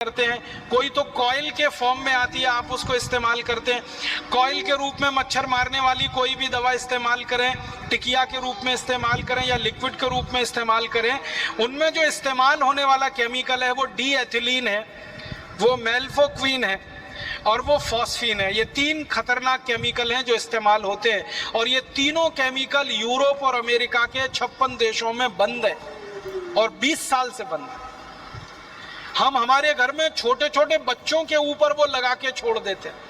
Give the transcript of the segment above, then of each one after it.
करते हैं, कोई तो कॉइल के फॉर्म में आती है, आप उसको इस्तेमाल करते हैं। कॉइल के रूप में मच्छर मारने वाली कोई भी दवा इस्तेमाल करें, टिकिया के रूप में इस्तेमाल करें या लिक्विड के रूप में इस्तेमाल करें, उनमें जो इस्तेमाल होने वाला केमिकल है वो डी एथिलीन है, वो मेल्फोक्विन है और वो फॉस्फीन है। ये 3 खतरनाक केमिकल हैं जो इस्तेमाल होते हैं और ये तीनों केमिकल यूरोप और अमेरिका के 56 देशों में बंद है और 20 साल से बंद है। हम हमारे घर में छोटे छोटे बच्चों के ऊपर वो लगा के छोड़ देते हैं।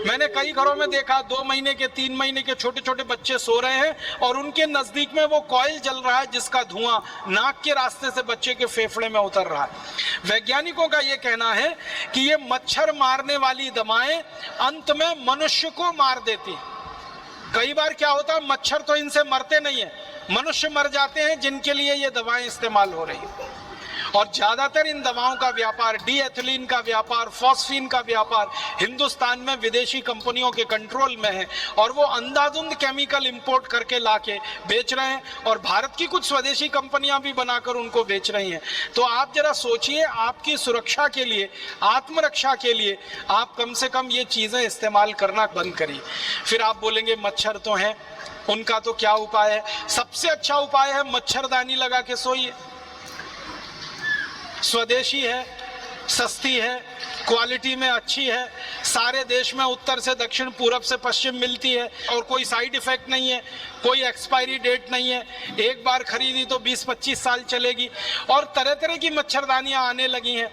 मैंने कई घरों में देखा 2 महीने के 3 महीने के छोटे छोटे बच्चे सो रहे हैं और उनके नजदीक में वो कॉइल जल रहा है जिसका धुआं नाक के रास्ते से बच्चे के फेफड़े में उतर रहा है। वैज्ञानिकों का ये कहना है कि ये मच्छर मारने वाली दवाएं अंत में मनुष्य को मार देती हैं। कई बार क्या होता है, मच्छर तो इनसे मरते नहीं है, मनुष्य मर जाते हैं जिनके लिए ये दवाएं इस्तेमाल हो रही हैं। और ज्यादातर इन दवाओं का व्यापार, डी एथिलीन का व्यापार, फॉस्फीन का व्यापार हिंदुस्तान में विदेशी कंपनियों के कंट्रोल में है और वो अंधाधुंध केमिकल इंपोर्ट करके लाके बेच रहे हैं और भारत की कुछ स्वदेशी कंपनियां भी बनाकर उनको बेच रही हैं। तो आप जरा सोचिए, आपकी सुरक्षा के लिए, आत्मरक्षा के लिए आप कम से कम ये चीजें इस्तेमाल करना बंद करिए। फिर आप बोलेंगे मच्छर तो हैं, उनका तो क्या उपाय है? सबसे अच्छा उपाय है मच्छरदानी लगा के सोइए। स्वदेशी है, सस्ती है, क्वालिटी में अच्छी है, सारे देश में उत्तर से दक्षिण, पूरब से पश्चिम मिलती है और कोई साइड इफेक्ट नहीं है, कोई एक्सपायरी डेट नहीं है। एक बार खरीदी तो 20-25 साल चलेगी और तरह तरह की मच्छरदानियां आने लगी हैं।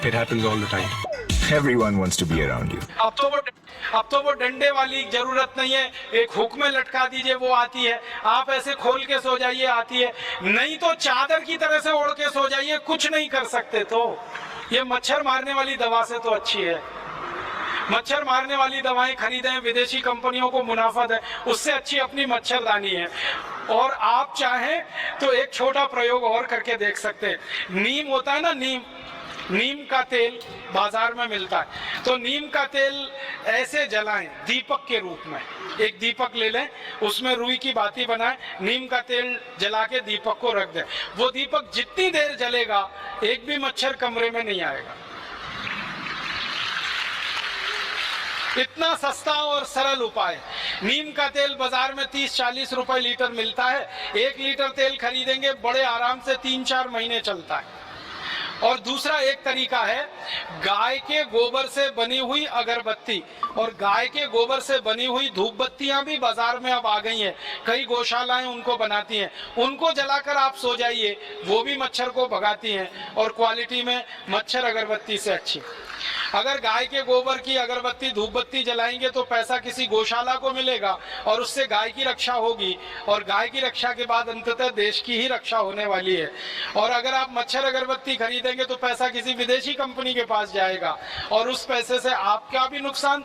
It happens all the time. Everyone wants to be around you. अब तो वो डंडे वाली जरूरत नहीं है, एक हुक में लटका दीजिए, वो आती है। आप ऐसे खोल के सो जाइए, आती है। नहीं तो चादर की तरह से ओढ़ के सो जाइए, कुछ नहीं कर सकते। तो ये मच्छर मारने वाली दवा से तो अच्छी है। मच्छर मारने वाली दवाएं खरीदें, विदेशी कंपनियों को मुनाफा दें, उससे अच्छी अपनी मच्छरदानी है। और आप चाहें तो एक छोटा प्रयोग और करके देख सकते हैं। नीम होता है ना, नीम का तेल बाजार में मिलता है, तो नीम का तेल ऐसे जलाएं दीपक के रूप में। एक दीपक ले लें, उसमें रुई की बाती बनाएं, नीम का तेल जला के दीपक को रख दें। वो दीपक जितनी देर जलेगा एक भी मच्छर कमरे में नहीं आएगा। इतना सस्ता और सरल उपाय। नीम का तेल बाजार में 30-40 रुपए लीटर मिलता है। 1 लीटर तेल खरीदेंगे, बड़े आराम से 3-4 महीने चलता है। और दूसरा एक तरीका है, गाय के गोबर से बनी हुई अगरबत्ती और गाय के गोबर से बनी हुई धूप बत्तियां भी बाजार में अब आ गई हैं। कई गौशालाएं उनको बनाती हैं, उनको जलाकर आप सो जाइए, वो भी मच्छर को भगाती हैं और क्वालिटी में मच्छर अगरबत्ती से अच्छी। अगर गाय के गोबर की अगरबत्ती, धूप बत्ती जलाएंगे तो पैसा किसी गौशाला को मिलेगा और उससे गाय की रक्षा होगी और गाय की रक्षा के बाद अंततः देश की ही रक्षा होने वाली है। और अगर आप मच्छर अगरबत्ती खरीदेंगे तो पैसा किसी विदेशी कंपनी के पास जाएगा और उस पैसे से आपका भी नुकसान,